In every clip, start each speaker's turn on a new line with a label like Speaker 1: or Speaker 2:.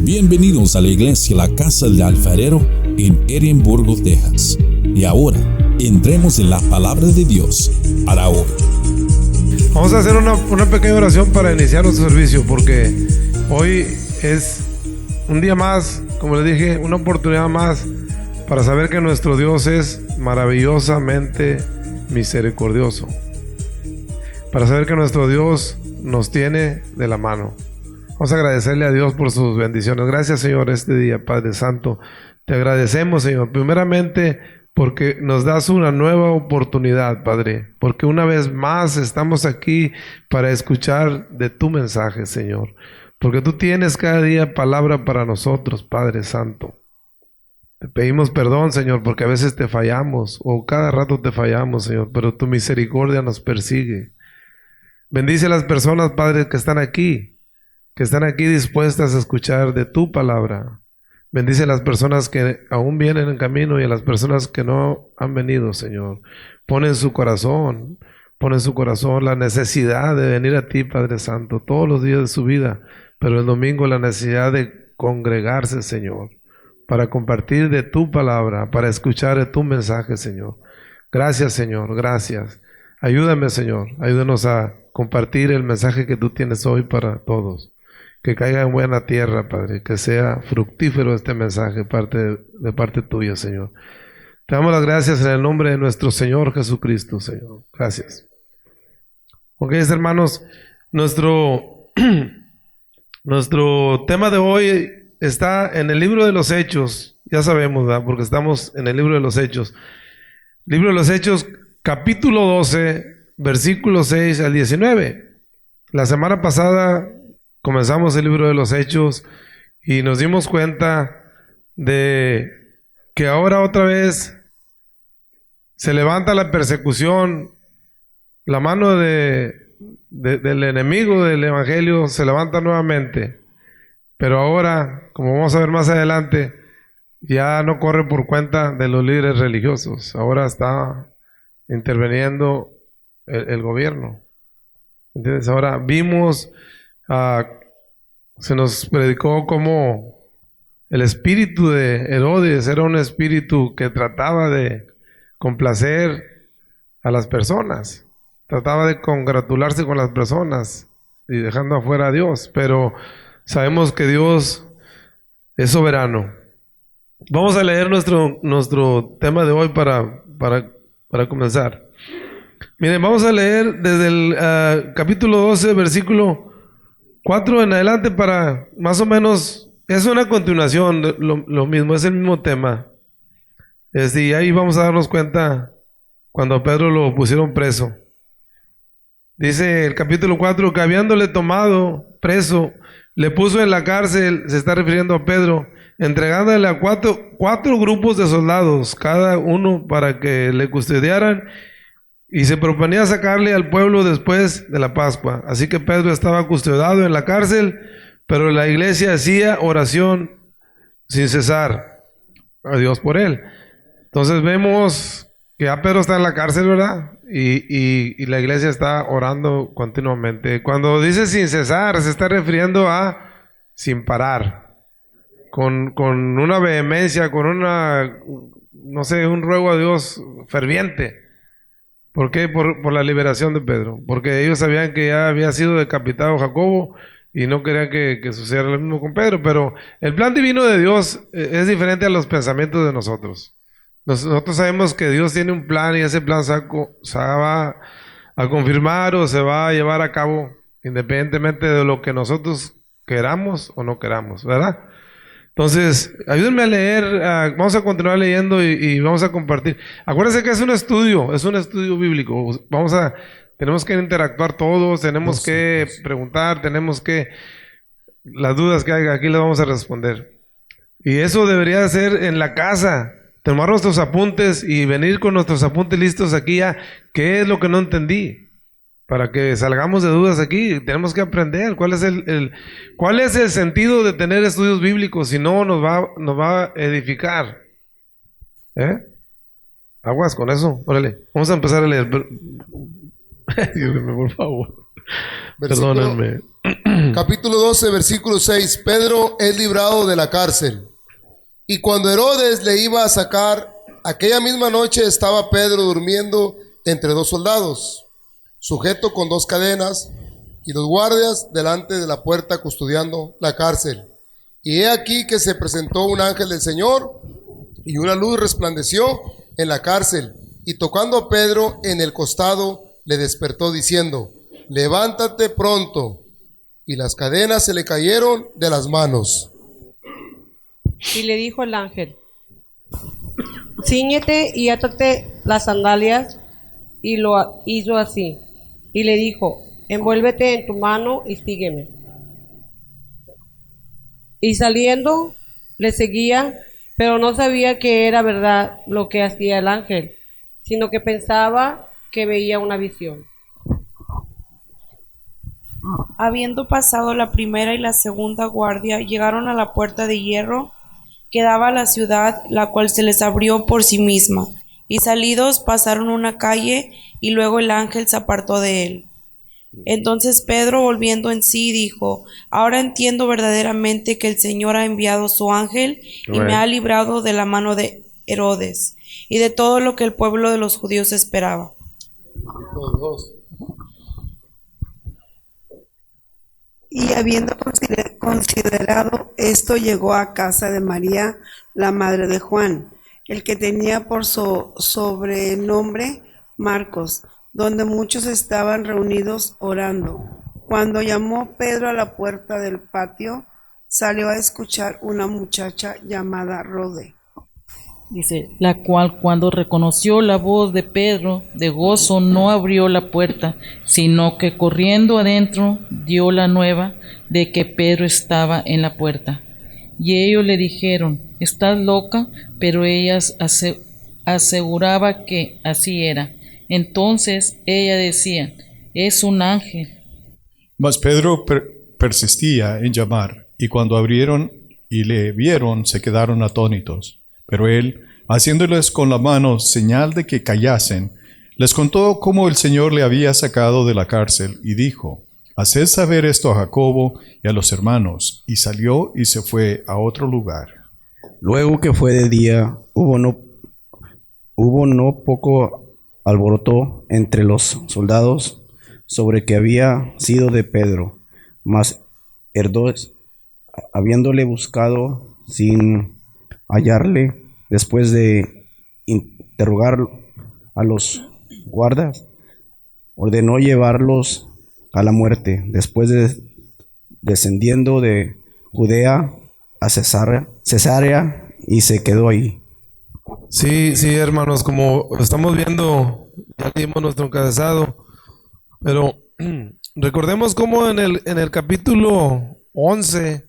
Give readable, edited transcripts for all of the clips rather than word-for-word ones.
Speaker 1: Bienvenidos a la iglesia La Casa del Alfarero en Edimburgo, Texas. Y ahora, entremos en la palabra de Dios para hoy.
Speaker 2: Vamos a hacer una pequeña oración para iniciar nuestro servicio, porque hoy es un día más, como les dije, una oportunidad más para saber que nuestro Dios es maravillosamente misericordioso, para saber que nuestro Dios nos tiene de la mano. Vamos a agradecerle a Dios por sus bendiciones. Gracias, Señor, este día, Padre Santo. Te agradecemos, Señor, primeramente porque nos das una nueva oportunidad, Padre, porque una vez más estamos aquí para escuchar de tu mensaje, Señor, porque tú tienes cada día palabra para nosotros, Padre Santo. Te pedimos perdón, Señor, porque a veces te fallamos, o cada rato te fallamos, Señor, pero tu misericordia nos persigue. Bendice a las personas, Padre, que están aquí dispuestas a escuchar de tu palabra. Bendice a las personas que aún vienen en camino y a las personas que no han venido, Señor. Pon en su corazón la necesidad de venir a ti, Padre Santo, todos los días de su vida, pero el domingo la necesidad de congregarse, Señor, para compartir de tu palabra, para escuchar de tu mensaje, Señor. Gracias, Señor, gracias. Ayúdame, Señor, ayúdanos a compartir el mensaje que tú tienes hoy para todos. Que caiga en buena tierra, Padre, que sea fructífero este mensaje de parte tuya, Señor. Te damos las gracias en el nombre de nuestro Señor Jesucristo, Señor. Gracias. Ok, hermanos, nuestro tema de hoy está en el libro de los Hechos. Ya sabemos, ¿verdad? Porque estamos en el libro de los Hechos. Libro de los Hechos, capítulo 12, versículos 6 al 19. La semana pasada comenzamos el libro de los Hechos y nos dimos cuenta de que ahora otra vez se levanta la persecución, la mano del enemigo del evangelio se levanta nuevamente, pero ahora, como vamos a ver más adelante, ya no corre por cuenta de los líderes religiosos, ahora está interviniendo el gobierno. ¿Entiendes? Ahora vimos se nos predicó como el espíritu de Herodes era un espíritu que trataba de complacer a las personas, trataba de congratularse con las personas y dejando afuera a Dios, pero sabemos que Dios es soberano. Vamos a leer nuestro tema de hoy para comenzar. Miren, vamos a leer desde el capítulo 12, versículo 4 en adelante, para más o menos, es una continuación de lo mismo, es el mismo tema. Y ahí vamos a darnos cuenta cuando a Pedro lo pusieron preso. Dice el capítulo 4 que habiéndole tomado preso, le puso en la cárcel, se está refiriendo a Pedro, entregándole a cuatro grupos de soldados, cada uno para que le custodiaran, y se proponía sacarle al pueblo después de la Pascua. Así que Pedro estaba custodiado en la cárcel, pero la iglesia hacía oración sin cesar a Dios por él. Entonces vemos que ya Pedro está en la cárcel, ¿verdad? Y la iglesia está orando continuamente. Cuando dice sin cesar, se está refiriendo a sin parar, con una vehemencia, con un ruego a Dios ferviente. ¿Por qué? Por la liberación de Pedro. Porque ellos sabían que ya había sido decapitado Jacobo y no querían que sucediera lo mismo con Pedro. Pero el plan divino de Dios es diferente a los pensamientos de nosotros. Nosotros sabemos que Dios tiene un plan y ese plan se va a confirmar o se va a llevar a cabo independientemente de lo que nosotros queramos o no queramos, ¿verdad? Entonces, ayúdenme a leer, vamos a continuar leyendo y vamos a compartir. Acuérdense que es un estudio bíblico. Tenemos que interactuar todos, tenemos que preguntar, las dudas que haya aquí las vamos a responder. Y eso debería ser en la casa, tomar nuestros apuntes y venir con nuestros apuntes listos aquí ya, ¿qué es lo que no entendí? Para que salgamos de dudas aquí, tenemos que aprender cuál es el sentido de tener estudios bíblicos, si no nos va a edificar. Aguas con eso, órale, vamos a empezar a leer. Ayúdenme, por favor. Perdónenme.
Speaker 3: Capítulo 12, versículo 6. Pedro es librado de la cárcel. Y cuando Herodes le iba a sacar, aquella misma noche estaba Pedro durmiendo entre dos soldados, sujeto con dos cadenas, y los guardias delante de la puerta custodiando la cárcel. Y he aquí que se presentó un ángel del Señor, y una luz resplandeció en la cárcel, y tocando a Pedro en el costado, le despertó diciendo: levántate pronto. Y las cadenas se le cayeron de las manos.
Speaker 4: Y le dijo el ángel: cíñete y átate las sandalias. Y lo hizo así. Y le dijo: envuélvete en tu mano y sígueme. Y saliendo le seguía, pero no sabía que era verdad lo que hacía el ángel, sino que pensaba que veía una visión.
Speaker 5: Habiendo pasado la primera y la segunda guardia, llegaron a la puerta de hierro que daba a la ciudad, la cual se les abrió por sí misma. Y salidos pasaron una calle, y luego el ángel se apartó de él. Entonces Pedro, volviendo en sí, dijo: ahora entiendo verdaderamente que el Señor ha enviado su ángel y me ha librado de la mano de Herodes y de todo lo que el pueblo de los judíos esperaba.
Speaker 6: Y habiendo considerado esto, llegó a casa de María, la madre de Juan, el que tenía por sobrenombre Marcos, donde muchos estaban reunidos orando. Cuando llamó Pedro a la puerta del patio, salió a escuchar una muchacha llamada Rode.
Speaker 7: Dice, la cual cuando reconoció la voz de Pedro, de gozo no abrió la puerta, sino que corriendo adentro dio la nueva de que Pedro estaba en la puerta. Y ellos le dijeron: ¿estás loca? Pero ella aseguraba que así era. Entonces ella decía: es un ángel.
Speaker 8: Mas Pedro persistía en llamar, y cuando abrieron y le vieron, se quedaron atónitos. Pero él, haciéndoles con la mano señal de que callasen, les contó cómo el Señor le había sacado de la cárcel, y dijo: haced saber esto a Jacobo y a los hermanos. Y salió y se fue a otro lugar.
Speaker 9: Luego que fue de día, hubo no poco alboroto entre los soldados sobre que había sido de Pedro. Mas Herodes, habiéndole buscado sin hallarle, después de interrogar a los guardas, ordenó llevarlos a la muerte. Después descendiendo de Judea a Cesarea, y se quedó ahí.
Speaker 2: Sí, hermanos, como estamos viendo, ya dimos nuestro encabezado, pero recordemos cómo en el capítulo 11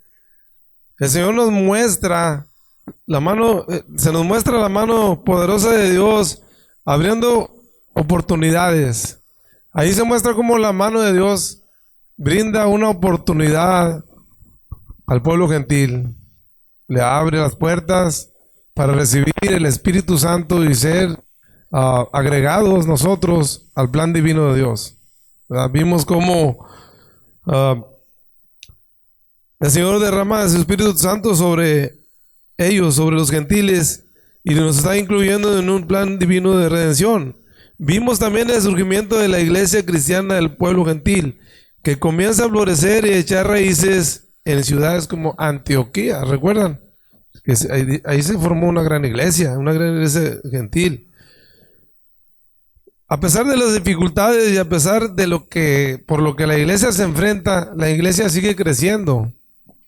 Speaker 2: el Señor nos muestra la mano, se nos muestra la mano poderosa de Dios abriendo oportunidades. Ahí se muestra cómo la mano de Dios brinda una oportunidad al pueblo gentil, le abre las puertas para recibir el Espíritu Santo y ser agregados nosotros al plan divino de Dios. Vimos cómo el Señor derrama de su Espíritu Santo sobre ellos, sobre los gentiles, y nos está incluyendo en un plan divino de redención. Vimos también el surgimiento de la iglesia cristiana del pueblo gentil, que comienza a florecer y a echar raíces en ciudades como Antioquía. ¿Recuerdan? Que ahí se formó una gran iglesia gentil. A pesar de las dificultades y a pesar de por lo que la iglesia se enfrenta, la iglesia sigue creciendo.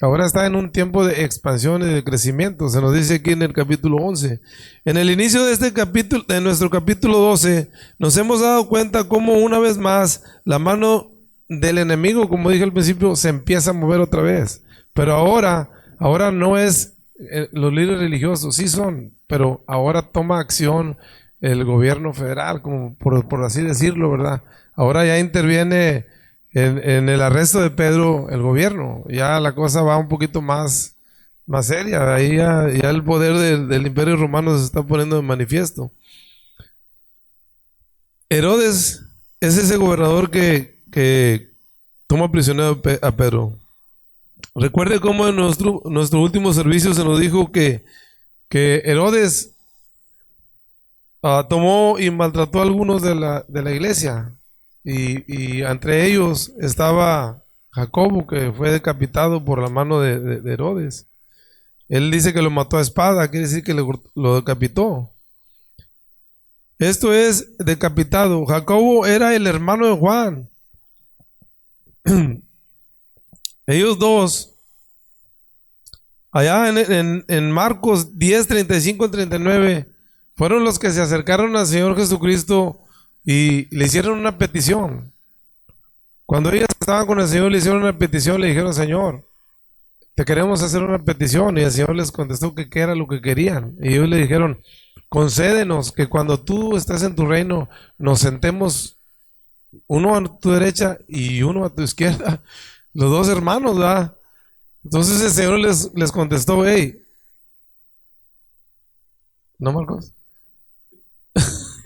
Speaker 2: Ahora está en un tiempo de expansión y de crecimiento. Se nos dice aquí en el capítulo 11. En el inicio de este capítulo, de nuestro capítulo 12, nos hemos dado cuenta cómo una vez más la mano del enemigo, como dije al principio, se empieza a mover otra vez. Pero ahora no es los líderes religiosos, sí son, pero ahora toma acción el gobierno federal, como por así decirlo, ¿verdad? Ahora ya interviene en el arresto de Pedro el gobierno. Ya la cosa va un poquito más seria. Ahí ya el poder del imperio romano se está poniendo de manifiesto. Herodes es ese gobernador que toma prisionero a Pedro. Recuerde cómo en nuestro último servicio se nos dijo que Herodes tomó y maltrató a algunos de la iglesia. Y entre ellos estaba Jacobo, que fue decapitado por la mano de Herodes. Él dice que lo mató a espada, quiere decir que lo decapitó. Esto es decapitado. Jacobo era el hermano de Juan. Ellos dos, allá en Marcos 10, 35 al 39, fueron los que se acercaron al Señor Jesucristo y le hicieron una petición. Cuando ellos estaban con el Señor, le hicieron una petición, le dijeron: Señor, te queremos hacer una petición. Y el Señor les contestó que qué era lo que querían. Y ellos le dijeron: concédenos que cuando tú estés en tu reino, nos sentemos uno a tu derecha y uno a tu izquierda, los dos hermanos, ¿verdad? Entonces el Señor les contestó: hey, ¿no, Marcos?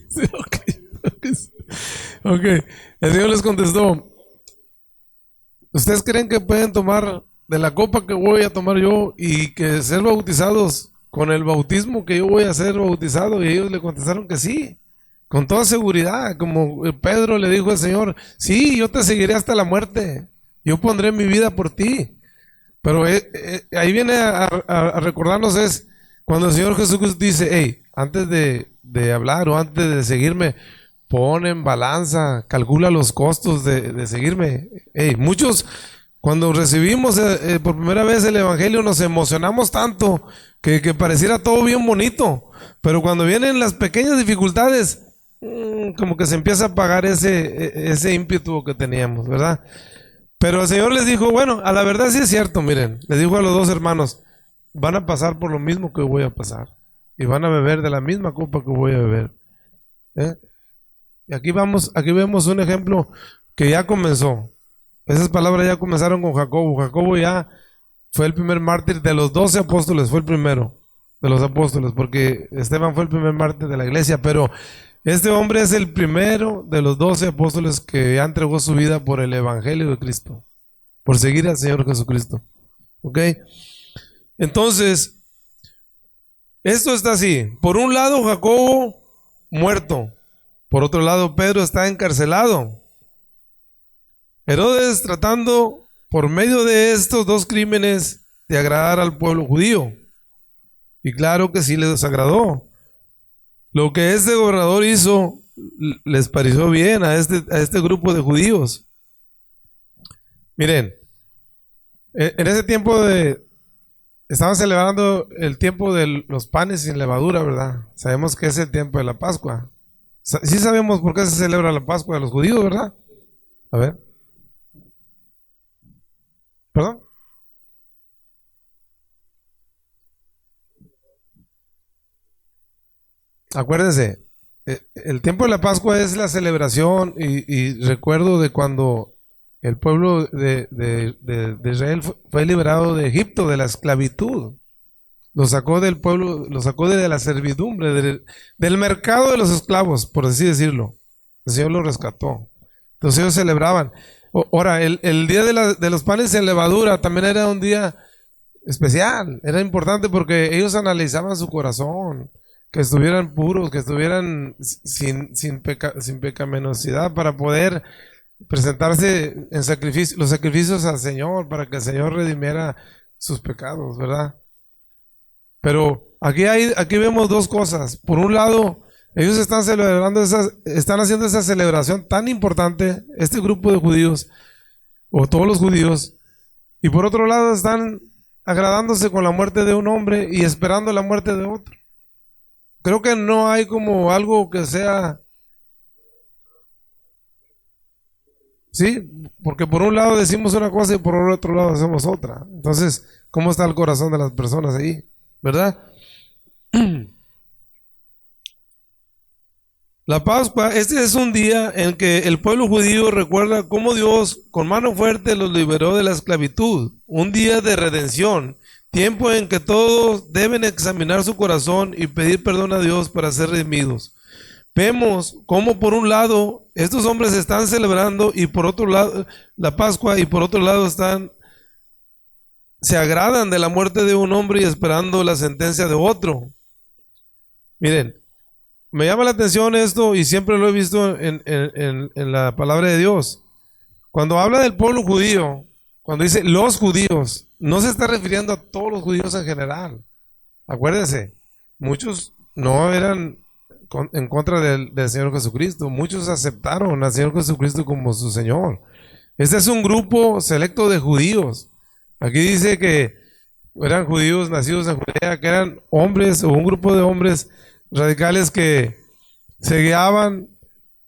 Speaker 2: Sí, ok. El Señor les contestó: ¿ustedes creen que pueden tomar de la copa que voy a tomar yo y que ser bautizados con el bautismo que yo voy a ser bautizado? Y ellos le contestaron que sí, con toda seguridad, como Pedro le dijo al Señor: sí, yo te seguiré hasta la muerte, yo pondré mi vida por ti. Pero ahí viene a recordarnos es cuando el Señor Jesús dice: hey, antes de hablar o antes de seguirme, pon en balanza, calcula los costos de seguirme. Hey, muchos cuando recibimos por primera vez el Evangelio nos emocionamos tanto que pareciera todo bien bonito, pero cuando vienen las pequeñas dificultades, como que se empieza a apagar ese ímpetu que teníamos, ¿verdad? Pero el Señor les dijo: bueno, a la verdad sí es cierto, miren, les dijo a los dos hermanos: van a pasar por lo mismo que voy a pasar y van a beber de la misma copa que voy a beber. Y aquí vemos un ejemplo que ya comenzó. Esas palabras ya comenzaron con Jacobo. Jacobo ya fue el primer mártir de los 12 apóstoles, fue el primero de los apóstoles, porque Esteban fue el primer mártir de la iglesia, pero este hombre es el primero de los 12 apóstoles que ya entregó su vida por el Evangelio de Cristo, por seguir al Señor Jesucristo. ¿Ok? Entonces, esto está así. Por un lado, Jacobo muerto. Por otro lado, Pedro está encarcelado. Herodes tratando por medio de estos dos crímenes de agradar al pueblo judío. Y claro que sí les desagradó. Lo que este gobernador hizo les pareció bien a este grupo de judíos. Miren, en ese tiempo estaban celebrando el tiempo de los panes sin levadura, ¿verdad? Sabemos que es el tiempo de la Pascua. Sí sabemos por qué se celebra la Pascua de los judíos, ¿verdad? A ver. ¿Perdón? Acuérdense, el tiempo de la Pascua es la celebración y recuerdo de cuando el pueblo de Israel fue liberado de Egipto, de la esclavitud. Lo sacó del pueblo, lo sacó de la servidumbre, del mercado de los esclavos, por así decirlo. El Señor lo rescató. Entonces ellos celebraban. Ahora, el día de los panes sin levadura también era un día especial, era importante porque ellos analizaban su corazón, que estuvieran puros, que estuvieran sin pecaminosidad para poder presentarse en sacrificio, los sacrificios al Señor, para que el Señor redimiera sus pecados, ¿verdad? Pero aquí vemos dos cosas. Por un lado, ellos están están haciendo esa celebración tan importante, este grupo de judíos, o todos los judíos, y por otro lado están agradándose con la muerte de un hombre y esperando la muerte de otro. Creo que no hay como algo que sea, sí, porque por un lado decimos una cosa y por otro lado hacemos otra. Entonces, ¿cómo está el corazón de las personas ahí? ¿Verdad? La Pascua, este es un día en que el pueblo judío recuerda cómo Dios con mano fuerte los liberó de la esclavitud, un día de redención, tiempo en que todos deben examinar su corazón y pedir perdón a Dios para ser redimidos. Vemos cómo por un lado estos hombres están celebrando y por otro lado la Pascua y por otro lado se agradan de la muerte de un hombre y esperando la sentencia de otro. Miren, me llama la atención esto y siempre lo he visto en la palabra de Dios. Cuando habla del pueblo judío, cuando dice los judíos, no se está refiriendo a todos los judíos en general. Acuérdense, muchos no eran en contra del Señor Jesucristo, muchos aceptaron al Señor Jesucristo como su Señor. Este es un grupo selecto de judíos. Aquí dice que eran judíos nacidos en Judea, que eran hombres o un grupo de hombres radicales que se guiaban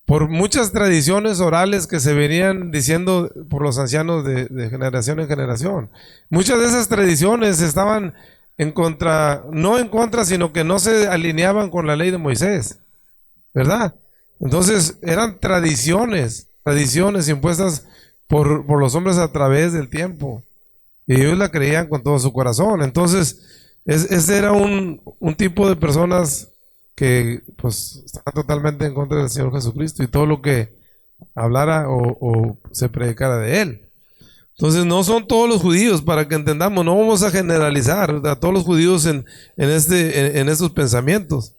Speaker 2: por muchas tradiciones orales que se venían diciendo por los ancianos de generación en generación. Muchas de esas tradiciones estaban en contra, no en contra, sino que no se alineaban con la ley de Moisés, ¿verdad? Entonces eran tradiciones impuestas por los hombres a través del tiempo, y ellos la creían con todo su corazón. Entonces ese era un tipo de personas que pues estaban totalmente en contra del Señor Jesucristo y todo lo que hablara o se predicara de él. Entonces no son todos los judíos, para que entendamos, no vamos a generalizar a todos los judíos en estos pensamientos.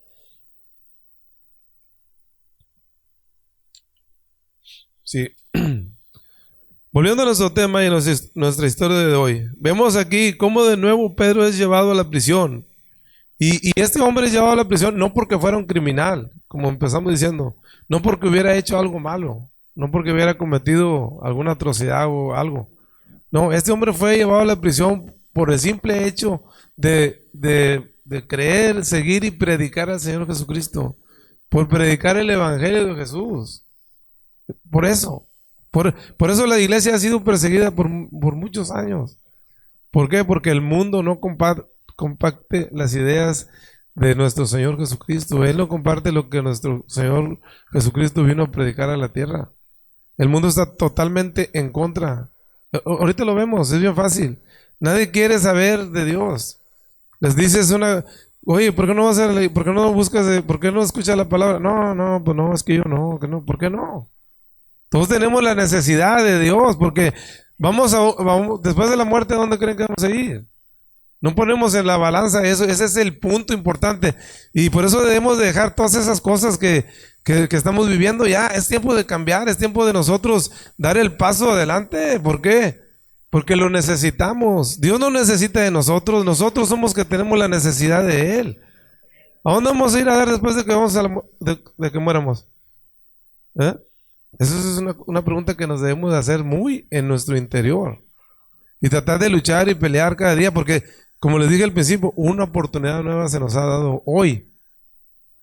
Speaker 2: Sí. Volviendo a nuestro tema y nuestra historia de hoy, vemos aquí cómo de nuevo Pedro es llevado a la prisión. Y este hombre es llevado a la prisión no porque fuera un criminal, como empezamos diciendo, no porque hubiera hecho algo malo, no porque hubiera cometido alguna atrocidad o algo. No, este hombre fue llevado a la prisión por el simple hecho de creer, seguir y predicar al Señor Jesucristo, por predicar el Evangelio de Jesús. Por eso la iglesia ha sido perseguida por muchos años. ¿Por qué? Porque el mundo no comparte las ideas de nuestro Señor Jesucristo. Él no comparte lo que nuestro Señor Jesucristo vino a predicar a la tierra. El mundo está totalmente en contra. Ahorita lo vemos, es bien fácil. Nadie quiere saber de Dios. Les dices oye, ¿por qué no vas a por qué no buscas, por qué no escuchas la palabra? No, pues no, es que yo no, que no, ¿por qué no? Todos tenemos la necesidad de Dios, porque vamos después de la muerte, ¿a dónde creen que vamos a ir? No ponemos en la balanza eso, ese es el punto importante. Y por eso debemos dejar todas esas cosas que estamos viviendo ya. Es tiempo de cambiar, es tiempo de nosotros dar el paso adelante. ¿Por qué? Porque lo necesitamos. Dios no necesita de nosotros, nosotros somos que tenemos la necesidad de Él. ¿A dónde vamos a ir a dar después de que de que muéramos? Esa es una pregunta que nos debemos de hacer muy en nuestro interior. Y tratar de luchar y pelear cada día, porque como les dije al principio, una oportunidad nueva se nos ha dado hoy.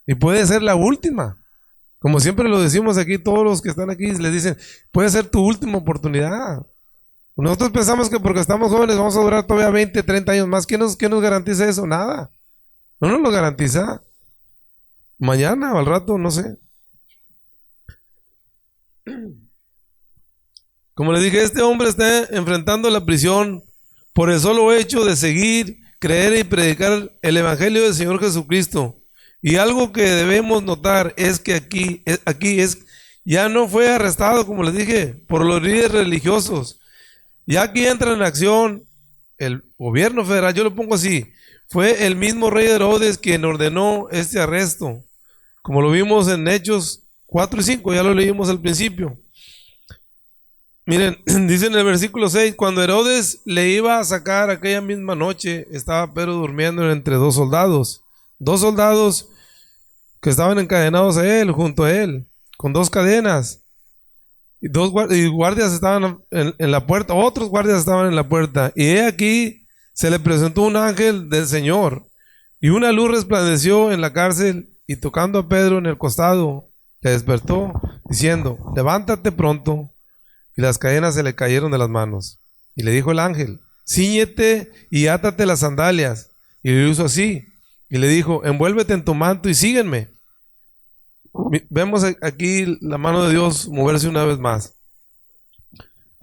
Speaker 2: Y puede ser la última. Como siempre lo decimos aquí, todos los que están aquí les dicen, puede ser tu última oportunidad. Nosotros pensamos que porque estamos jóvenes vamos a durar todavía 20, 30 años más. ¿Qué nos garantiza eso? Nada. No nos lo garantiza. Mañana o al rato, no sé. Como les dije, este hombre está enfrentando la prisión por el solo hecho de seguir, creer y predicar el Evangelio del Señor Jesucristo. Y algo que debemos notar es que aquí ya no fue arrestado, como les dije, por los líderes religiosos. Ya aquí entra en acción el gobierno federal, yo lo pongo así. Fue el mismo rey Herodes quien ordenó este arresto, como lo vimos en Hechos 4 y 5, ya lo leímos al principio. Miren, dice en el versículo 6, cuando Herodes le iba a sacar aquella misma noche, estaba Pedro durmiendo entre dos soldados que estaban encadenados a él, junto a él, con dos cadenas, y guardias estaban en la puerta, otros guardias estaban en la puerta, y he aquí se le presentó un ángel del Señor, y una luz resplandeció en la cárcel, y tocando a Pedro en el costado, le despertó, diciendo, levántate pronto. Y las cadenas se le cayeron de las manos. Y le dijo el ángel, cíñete y átate las sandalias. Y lo hizo así. Y le dijo, envuélvete en tu manto y sígueme. Vemos aquí la mano de Dios moverse una vez más.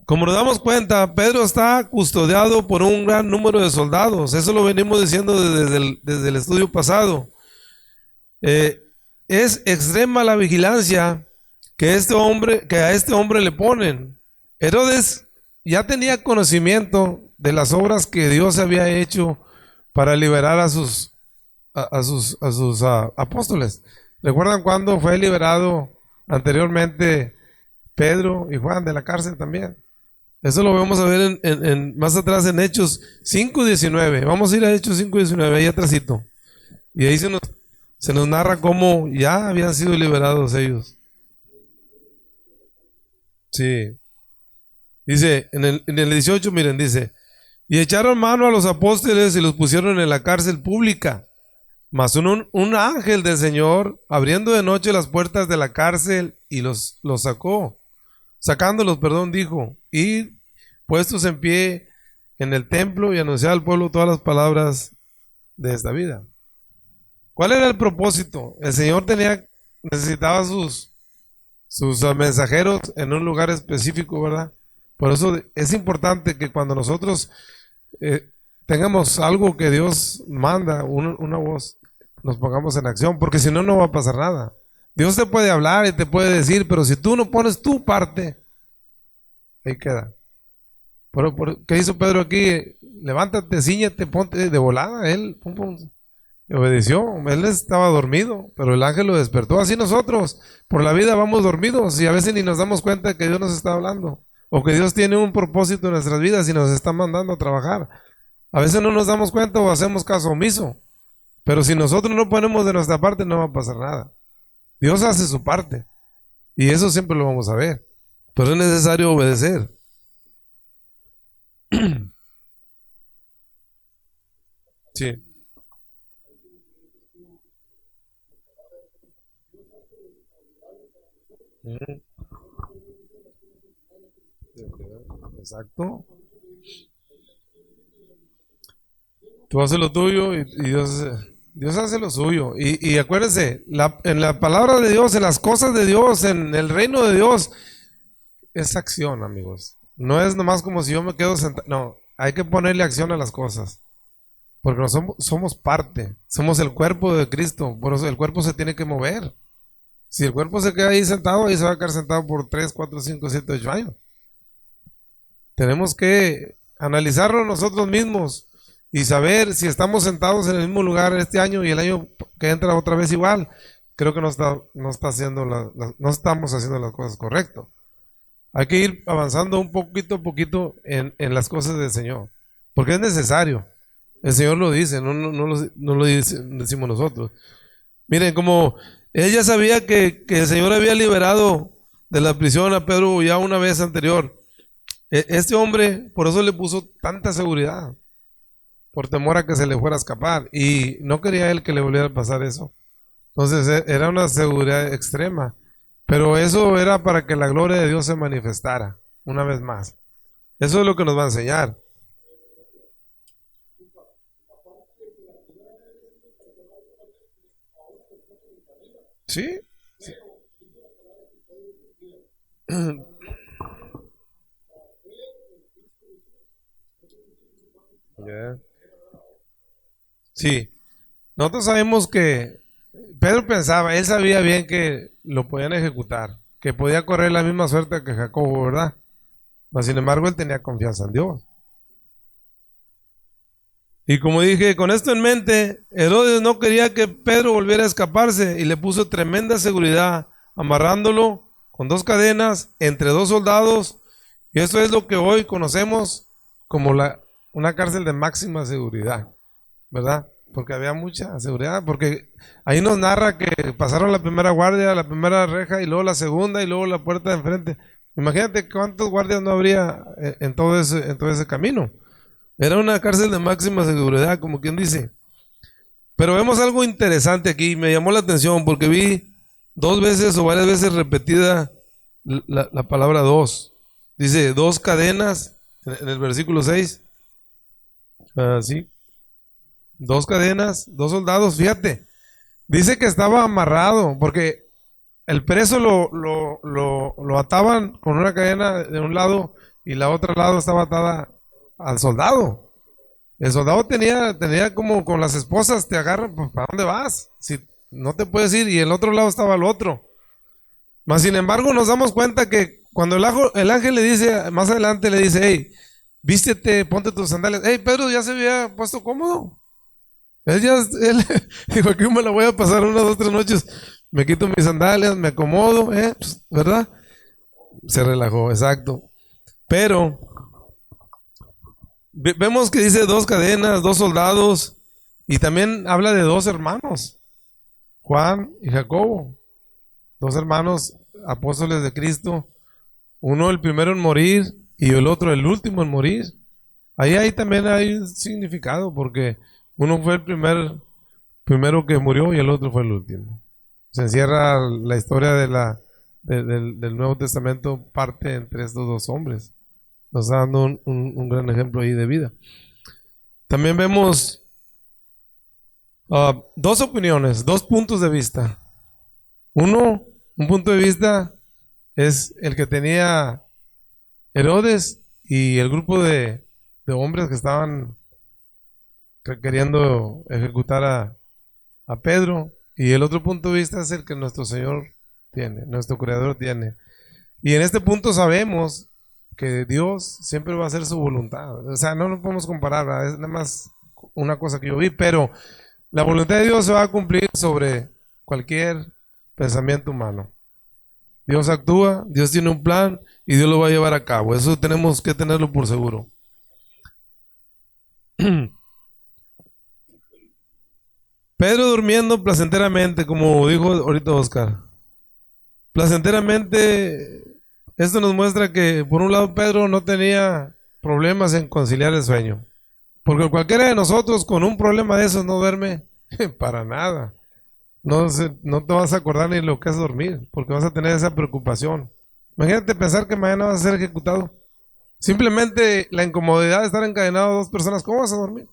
Speaker 2: Como nos damos cuenta, Pedro está custodiado por un gran número de soldados. Eso lo venimos diciendo desde el estudio pasado. Es extrema la vigilancia que a este hombre le ponen. Herodes ya tenía conocimiento de las obras que Dios había hecho para liberar a sus apóstoles. ¿Recuerdan cuando fue liberado anteriormente Pedro y Juan de la cárcel también? Eso lo vamos a ver más atrás en Hechos 5:19. Vamos a ir a Hechos 5:19, ahí atrásito. Y ahí se nos narra cómo ya habían sido liberados ellos. Sí. Dice, en el 18, miren, dice, y echaron mano a los apóstoles y los pusieron en la cárcel pública. Mas un ángel del Señor, abriendo de noche las puertas de la cárcel, y los sacó. Sacándolos, dijo, id puestos en pie en el templo y anunciad al pueblo todas las palabras de esta vida. ¿Cuál era el propósito? El Señor necesitaba sus mensajeros en un lugar específico, ¿verdad? Por eso es importante que cuando nosotros tengamos algo que Dios manda, una voz, nos pongamos en acción, porque si no, no va a pasar nada. Dios te puede hablar y te puede decir, pero si tú no pones tu parte, ahí queda. ¿Qué hizo Pedro aquí? Levántate, cíñete, ponte de volada. Él obedeció. Él estaba dormido, pero el ángel lo despertó. Así nosotros, por la vida vamos dormidos y a veces ni nos damos cuenta que Dios nos está hablando, o que Dios tiene un propósito en nuestras vidas y nos está mandando a trabajar. A veces no nos damos cuenta o hacemos caso omiso, pero si nosotros no ponemos de nuestra parte, no va a pasar nada. Dios hace su parte y eso siempre lo vamos a ver, pero es necesario obedecer. Sí. Exacto. Tú haces lo tuyo y Dios hace lo suyo. Y acuérdense, en la palabra de Dios, en las cosas de Dios, en el reino de Dios, es acción, amigos. No es nomás como si yo me quedo sentado. No, hay que ponerle acción a las cosas. Porque somos parte, somos el cuerpo de Cristo. Por eso el cuerpo se tiene que mover. Si el cuerpo se queda ahí sentado, ahí se va a quedar sentado por 3, 4, 5, 7, 8 años. Tenemos que analizarlo nosotros mismos y saber si estamos sentados en el mismo lugar este año y el año que entra otra vez igual. Creo que no estamos haciendo las cosas correctas. Hay que ir avanzando un poquito a poquito en las cosas del Señor, porque es necesario. El Señor lo dice, no lo decimos nosotros. Miren, como ella sabía que el Señor había liberado de la prisión a Pedro ya una vez anterior. Este hombre, por eso le puso tanta seguridad, por temor a que se le fuera a escapar, y no quería él que le volviera a pasar eso. Entonces era una seguridad extrema, pero eso era para que la gloria de Dios se manifestara una vez más. Eso es lo que nos va a enseñar. ¿Sí? Yeah. Sí, nosotros sabemos que Pedro pensaba, él sabía bien que lo podían ejecutar, que podía correr la misma suerte que Jacobo, ¿verdad? Mas sin embargo, él tenía confianza en Dios. Y como dije, con esto en mente, Herodes no quería que Pedro volviera a escaparse y le puso tremenda seguridad, amarrándolo con 2 cadenas entre 2 soldados. Y eso es lo que hoy conocemos como una cárcel de máxima seguridad, ¿verdad? Porque había mucha seguridad, porque ahí nos narra que pasaron la primera guardia, la primera reja y luego la segunda y luego la puerta de enfrente. Imagínate cuántos guardias no habría en todo ese camino. Era una cárcel de máxima seguridad, como quien dice. Pero vemos algo interesante aquí, me llamó la atención porque vi 2 veces o varias veces repetida la palabra 2. Dice 2 cadenas en el versículo 6. Sí. 2 cadenas, 2 soldados, fíjate. Dice que estaba amarrado, porque el preso lo ataban con una cadena de un lado y la otra lado estaba atada al soldado. El soldado tenía como con las esposas, te agarran, pues, ¿para dónde vas? Si no te puedes ir, y el otro lado estaba el otro. Mas sin embargo nos damos cuenta que cuando el ángel le dice, más adelante le dice, hey, vístete, ponte tus sandalias. Hey, Pedro ya se había puesto cómodo. Él dijo, aquí me la voy a pasar 1, 2, 3 noches. Me quito mis sandalias, me acomodo, pues, ¿verdad? Se relajó, exacto. Pero vemos que dice 2 cadenas, 2 soldados, y también habla de 2 hermanos, Juan y Jacobo, 2 hermanos apóstoles de Cristo, uno el primero en morir y el otro el último en morir. Ahí también hay un significado, porque uno fue el primero que murió y el otro fue el último. Se encierra la historia del Nuevo Testamento, parte entre estos 2 hombres. Nos está dando un gran ejemplo ahí de vida. También vemos 2 opiniones, 2 puntos de vista. Un punto de vista es el que tenía Herodes y el grupo de hombres que estaban queriendo ejecutar a Pedro. Y el otro punto de vista es el que nuestro Señor tiene, nuestro Creador tiene. Y en este punto sabemos que Dios siempre va a hacer su voluntad. O sea, no lo podemos comparar, ¿verdad? Es nada más una cosa que yo vi, pero la voluntad de Dios se va a cumplir sobre cualquier pensamiento humano. Dios actúa, Dios tiene un plan y Dios lo va a llevar a cabo. Eso tenemos que tenerlo por seguro. Pedro durmiendo placenteramente, como dijo ahorita Oscar. Placenteramente, esto nos muestra que por un lado Pedro no tenía problemas en conciliar el sueño. Porque cualquiera de nosotros con un problema de esos no duerme para nada. No te vas a acordar ni lo que es dormir, porque vas a tener esa preocupación. Imagínate pensar que mañana vas a ser ejecutado. Simplemente la incomodidad de estar encadenado a 2 personas, ¿cómo vas a dormir?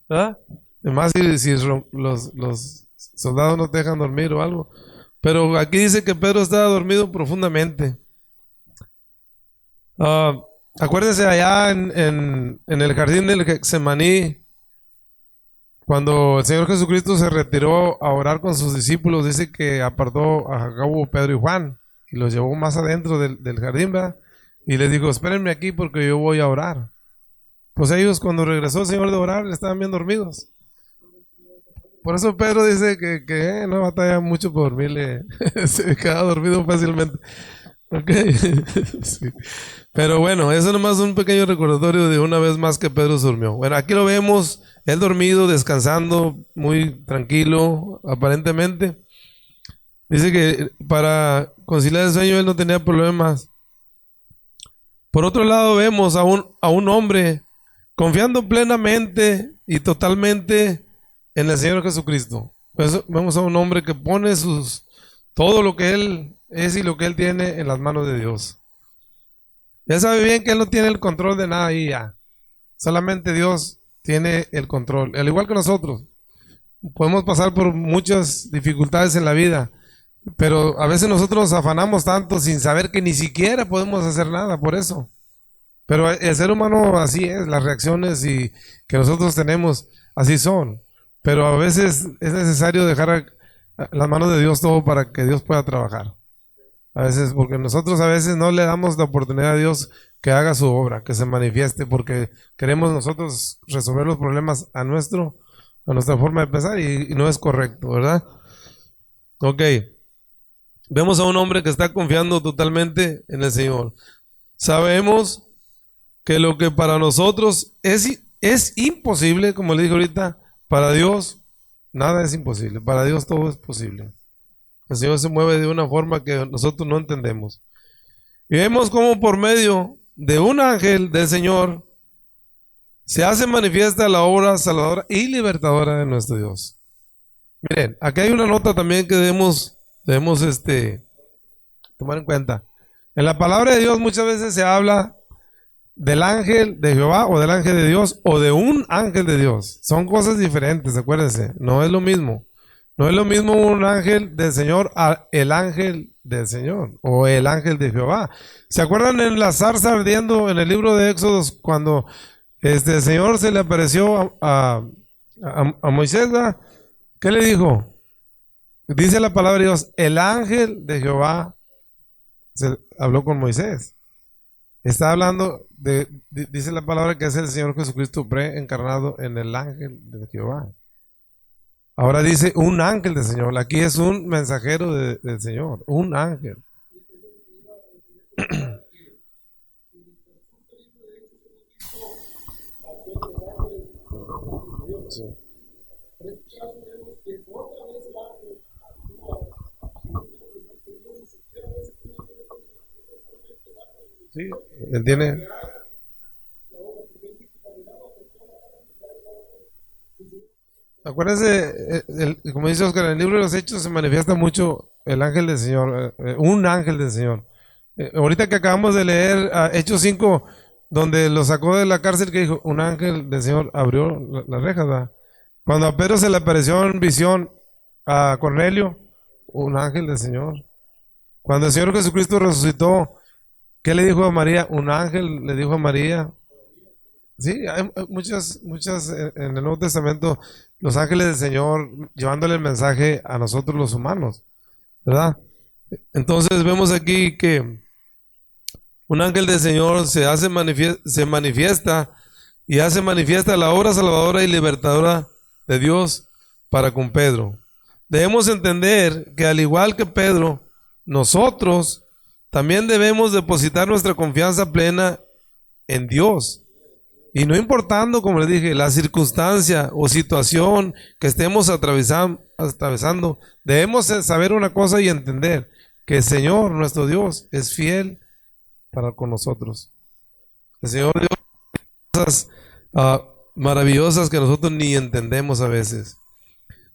Speaker 2: ¿Verdad? Además, si los soldados no te dejan dormir o algo. Pero aquí dice que Pedro estaba dormido profundamente. Acuérdense allá en el jardín del Getsemaní, cuando el Señor Jesucristo se retiró a orar con sus discípulos, dice que apartó a Jacobo, Pedro y Juan y los llevó más adentro del jardín, ¿verdad? Y les dijo, espérenme aquí porque yo voy a orar. Pues ellos, cuando regresó el Señor de orar, estaban bien dormidos. Por eso Pedro dice que no batalla mucho por dormirle, se queda dormido fácilmente. Okay. Sí. Pero bueno, eso nomás es un pequeño recordatorio de una vez más que Pedro se durmió. Bueno, aquí lo vemos, él dormido, descansando, muy tranquilo, aparentemente. Dice que para conciliar el sueño él no tenía problemas. Por otro lado vemos a un hombre confiando plenamente y totalmente en el Señor Jesucristo. Pues vemos a un hombre que pone todo lo que él es y lo que él tiene en las manos de Dios. Ya sabe bien que él no tiene el control de nada ahí ya. Solamente Dios tiene el control. Al igual que nosotros. Podemos pasar por muchas dificultades en la vida, pero a veces nosotros nos afanamos tanto sin saber que ni siquiera podemos hacer nada por eso. Pero el ser humano así es, las reacciones que nosotros tenemos así son. Pero a veces es necesario dejar a las manos de Dios todo para que Dios pueda trabajar. A veces, porque nosotros a veces no le damos la oportunidad a Dios que haga su obra, que se manifieste, porque queremos nosotros resolver los problemas a nuestra forma de pensar y no es correcto, ¿verdad? Ok. Vemos a un hombre que está confiando totalmente en el Señor. Sabemos que lo que para nosotros es imposible, como le dije ahorita, para Dios nada es imposible, para Dios todo es posible. El Señor se mueve de una forma que nosotros no entendemos. Y vemos cómo por medio de un ángel del Señor se hace manifiesta la obra salvadora y libertadora de nuestro Dios. Miren, aquí hay una nota también que debemos tomar en cuenta. En la palabra de Dios muchas veces se habla del ángel de Jehová o del ángel de Dios o de un ángel de Dios. Son cosas diferentes, acuérdense, no es lo mismo. No es lo mismo un ángel del Señor a el ángel del Señor o el ángel de Jehová. ¿Se acuerdan en la zarza ardiendo en el libro de Éxodos cuando el Señor se le apareció a Moisés? ¿Verdad? ¿Qué le dijo? Dice la palabra de Dios, el ángel de Jehová habló con Moisés. Está hablando dice la palabra que es el Señor Jesucristo preencarnado en el ángel de Jehová. Ahora dice un ángel del Señor. Aquí es un mensajero del Señor, un ángel. Sí. Sí, él tiene. Acuérdense, como dice Oscar, en el libro de los Hechos se manifiesta mucho el ángel del Señor, un ángel del Señor. Ahorita que acabamos de leer Hechos 5, donde lo sacó de la cárcel, que dijo, un ángel del Señor abrió la reja, ¿verdad? Cuando a Pedro se le apareció en visión a Cornelio, un ángel del Señor. Cuando el Señor Jesucristo resucitó, ¿qué le dijo a María? Un ángel le dijo a María. Sí, hay muchas en el Nuevo Testamento, los ángeles del Señor llevándole el mensaje a nosotros los humanos, ¿verdad? Entonces vemos aquí que un ángel del Señor se manifiesta y hace manifiesta la obra salvadora y libertadora de Dios para con Pedro. Debemos entender que al igual que Pedro, nosotros también debemos depositar nuestra confianza plena en Dios. Y no importando, como les dije, la circunstancia o situación que estemos atravesando, debemos saber una cosa y entender que el Señor, nuestro Dios, es fiel para con nosotros. El Señor Dios cosas maravillosas que nosotros ni entendemos a veces.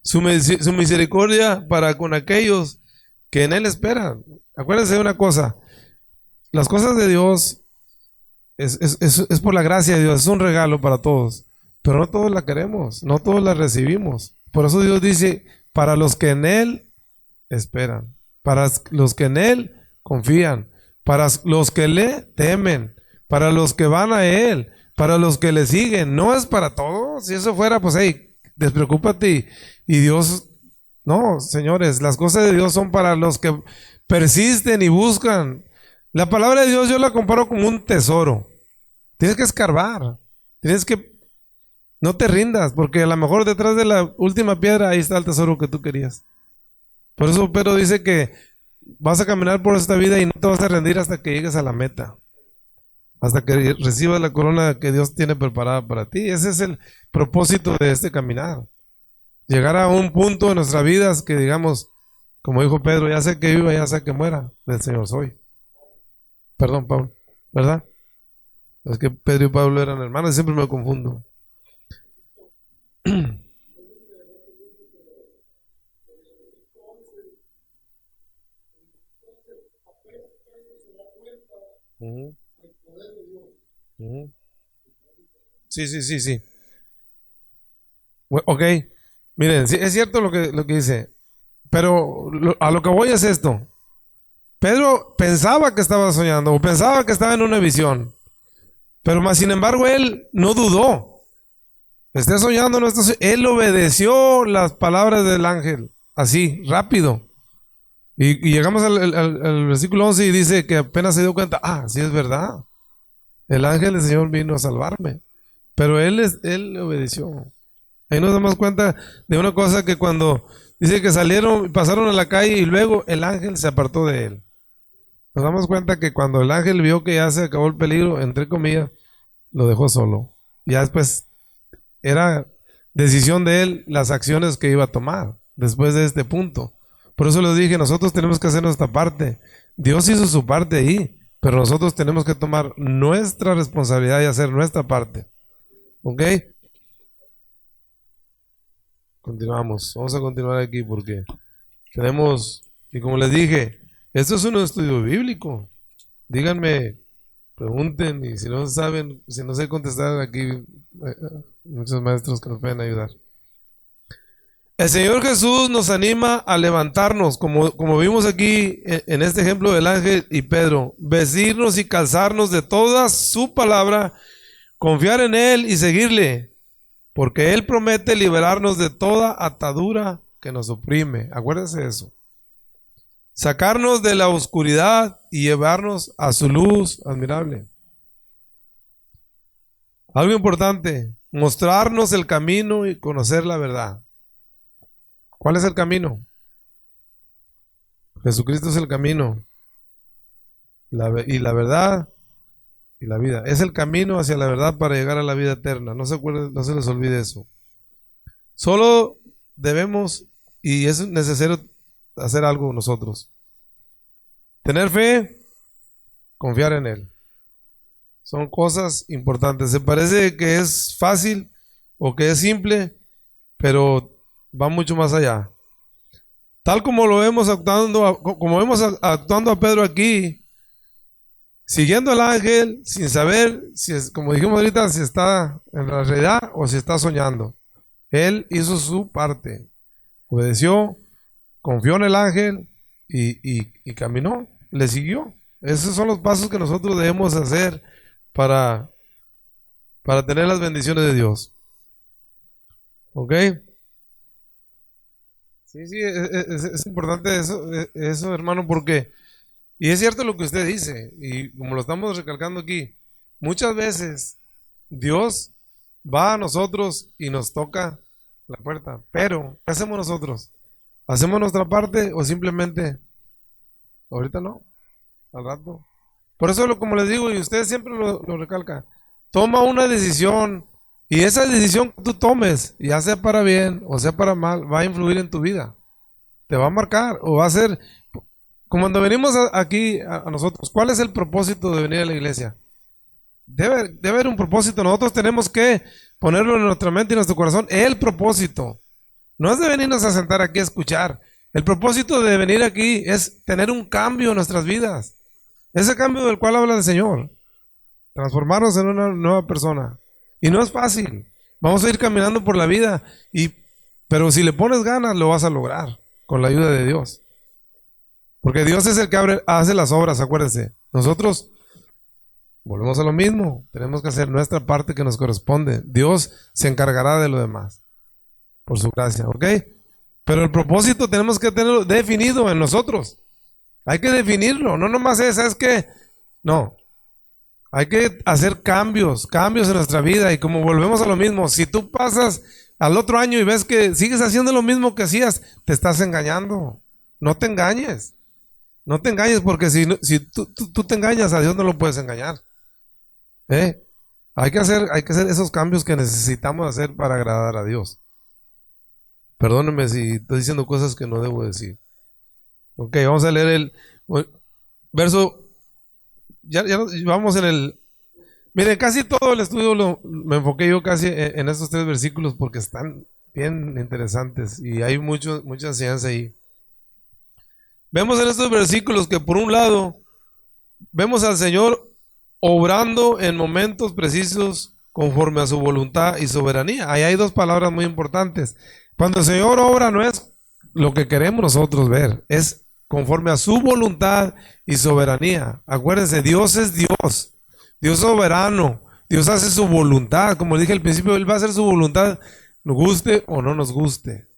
Speaker 2: Su misericordia para con aquellos que en Él esperan. Acuérdense de una cosa, las cosas de Dios es por la gracia de Dios, es un regalo para todos, pero no todos la queremos, no todos la recibimos. Por eso Dios dice, para los que en Él esperan, para los que en Él confían, para los que le temen, para los que van a Él, para los que le siguen. No es para todos. Si eso fuera, pues hey, despreocúpate y Dios, no, señores, las cosas de Dios son para los que persisten y buscan. La palabra de Dios yo la comparo como un tesoro. Tienes que escarbar, no te rindas, porque a lo mejor detrás de la última piedra ahí está el tesoro que tú querías. Por eso Pedro dice que vas a caminar por esta vida y no te vas a rendir hasta que llegues a la meta, hasta que recibas la corona que Dios tiene preparada para ti. Ese es el propósito de este caminar. Llegar a un punto de nuestras vidas que digamos, como dijo Pedro, ya sé que viva, ya sé que muera, del Señor soy. Perdón, Pablo, ¿verdad? Es que Pedro y Pablo eran hermanos, siempre me confundo. Sí. Ok, miren, sí, es cierto lo que dice, pero a lo que voy es esto. Pedro pensaba que estaba soñando o pensaba que estaba en una visión, pero más sin embargo él no dudó. Esté soñando o no esté soñando, él obedeció las palabras del ángel, así, rápido. Y llegamos al versículo 11 y dice que apenas se dio cuenta, sí es verdad, el ángel del Señor vino a salvarme, pero él obedeció. Ahí nos damos cuenta de una cosa, que cuando dice que salieron, pasaron a la calle y luego el ángel se apartó de él. Nos damos cuenta que cuando el ángel vio que ya se acabó el peligro, entre comillas, lo dejó solo. Ya después era decisión de él las acciones que iba a tomar después de este punto. Por eso les dije, nosotros tenemos que hacer nuestra parte. Dios hizo su parte ahí, pero nosotros tenemos que tomar nuestra responsabilidad y hacer nuestra parte. ¿Ok? Continuamos. Vamos a continuar aquí porque tenemos, y como les dije, esto es un estudio bíblico. Díganme, pregunten, y si no saben, si no sé contestar, aquí muchos maestros que nos pueden ayudar. El Señor Jesús nos anima a levantarnos, como vimos aquí en este ejemplo del ángel y Pedro, vestirnos y calzarnos de toda su palabra, confiar en Él y seguirle, porque Él promete liberarnos de toda atadura que nos oprime. Acuérdense de eso. sacarnos de la oscuridad y llevarnos a su luz admirable. Algo importante, mostrarnos el camino y conocer la verdad. ¿Cuál es el camino? Jesucristo es el camino, y la verdad y la vida. Es el camino hacia la verdad para llegar a la vida eterna. No se les olvide eso. Solo debemos, y es necesario hacer algo nosotros. Tener fe, confiar en Él. Son cosas importantes. Se parece que es fácil o que es simple, pero va mucho más allá. Tal como lo vemos actuando a Pedro aquí, siguiendo al ángel sin saber si es, como dijimos ahorita, si está en la realidad o si está soñando. Él hizo su parte, obedeció, confió en el ángel y caminó, le siguió. Esos son los pasos que nosotros debemos hacer para tener las bendiciones de Dios. ¿Ok? Sí, es importante eso, hermano, porque, y es cierto lo que usted dice, y como lo estamos recalcando aquí, muchas veces Dios va a nosotros y nos toca la puerta, pero ¿qué hacemos nosotros? ¿Hacemos nuestra parte o simplemente ahorita no, al rato? Por eso, como les digo, y usted siempre lo recalca, toma una decisión, y esa decisión que tú tomes, ya sea para bien o sea para mal, va a influir en tu vida. Te va a marcar, o va a ser, como cuando venimos aquí a nosotros, ¿cuál es el propósito de venir a la iglesia? Debe haber un propósito. Nosotros tenemos que ponerlo en nuestra mente y en nuestro corazón. El propósito no es de venirnos a sentar aquí a escuchar. El propósito de venir aquí es tener un cambio en nuestras vidas. Ese cambio del cual habla el Señor. Transformarnos en una nueva persona. Y no es fácil. Vamos a ir caminando por la vida. Pero si le pones ganas, lo vas a lograr. Con la ayuda de Dios. Porque Dios es el que hace las obras, acuérdense. Nosotros volvemos a lo mismo. Tenemos que hacer nuestra parte que nos corresponde. Dios se encargará de lo demás. Por su gracia, ¿ok? Pero el propósito tenemos que tenerlo definido en nosotros. Hay que definirlo. No nomás es, ¿sabes qué? No. Hay que hacer cambios en nuestra vida. Y como volvemos a lo mismo, si tú pasas al otro año y ves que sigues haciendo lo mismo que hacías, te estás engañando. No te engañes. No te engañes, porque si tú te engañas, a Dios no lo puedes engañar. Hay que hacer esos cambios que necesitamos hacer para agradar a Dios. Perdónenme si estoy diciendo cosas que no debo decir. Ok, vamos a leer el verso. Ya vamos en el. Miren, casi todo el estudio me enfoqué yo casi en estos 3 versículos porque están bien interesantes y hay mucha enseñanza ahí. Vemos en estos versículos que por un lado vemos al Señor obrando en momentos precisos conforme a su voluntad y soberanía. Ahí hay 2 palabras muy importantes. Cuando el Señor obra no es lo que queremos nosotros ver, es conforme a su voluntad y soberanía. Acuérdense, Dios es Dios, Dios soberano, Dios hace su voluntad. Como dije al principio, Él va a hacer su voluntad, nos guste o no nos guste.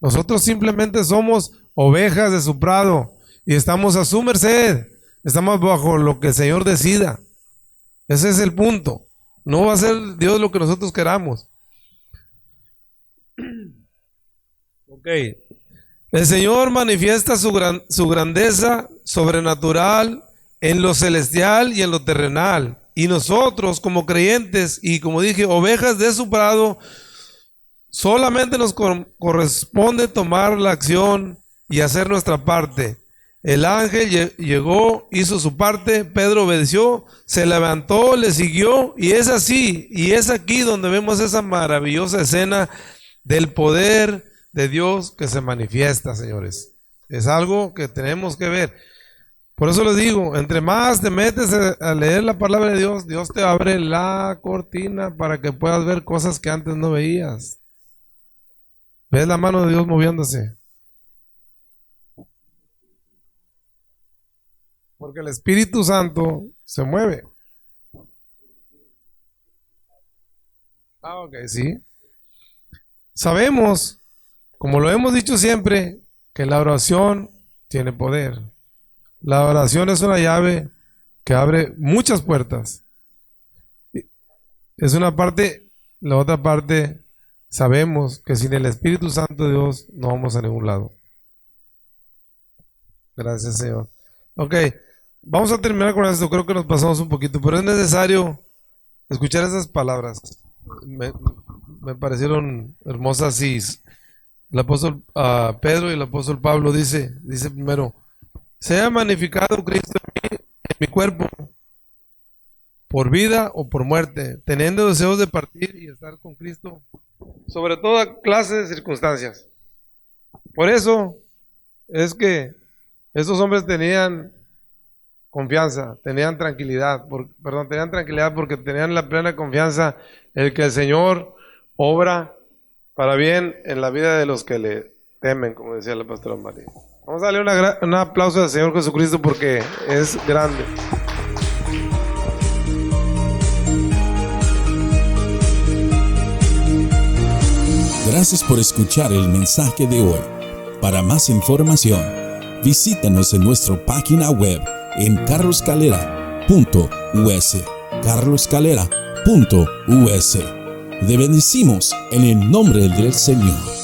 Speaker 2: Nosotros simplemente somos ovejas de su prado y estamos a su merced, estamos bajo lo que el Señor decida. Ese es el punto. No va a ser Dios lo que nosotros queramos. Ok. El Señor manifiesta su grandeza sobrenatural en lo celestial y en lo terrenal. Y nosotros, como creyentes y como dije, ovejas de su prado, solamente nos corresponde tomar la acción y hacer nuestra parte. El ángel llegó, hizo su parte, Pedro obedeció, se levantó, le siguió, y es así, y es aquí donde vemos esa maravillosa escena del poder de Dios que se manifiesta, señores. Es algo que tenemos que ver. Por eso les digo, entre más te metes a leer la palabra de Dios, Dios te abre la cortina para que puedas ver cosas que antes no veías. ¿Ves la mano de Dios moviéndose? Porque el Espíritu Santo se mueve. Ok, sí. Sabemos, como lo hemos dicho siempre, que la oración tiene poder. La oración es una llave que abre muchas puertas. Es una parte. La otra parte, sabemos que sin el Espíritu Santo de Dios no vamos a ningún lado. Gracias, Señor. Ok, vamos a terminar con esto. Creo que nos pasamos un poquito, pero es necesario escuchar esas palabras. Me parecieron hermosas. Y el apóstol Pedro y el apóstol Pablo dice primero: se ha magnificado Cristo en mi cuerpo, por vida o por muerte, teniendo deseos de partir y estar con Cristo sobre toda clase de circunstancias. Por eso es que estos hombres tenían confianza, tenían tranquilidad, porque tenían la plena confianza en que el Señor obra para bien en la vida de los que le temen, como decía la pastora María. Vamos a darle un aplauso al Señor Jesucristo porque es grande.
Speaker 1: Gracias por escuchar el mensaje de hoy. Para más información, visítanos en nuestra página web en carloscalera.us. carloscalera.us. Te bendecimos en el nombre del Señor.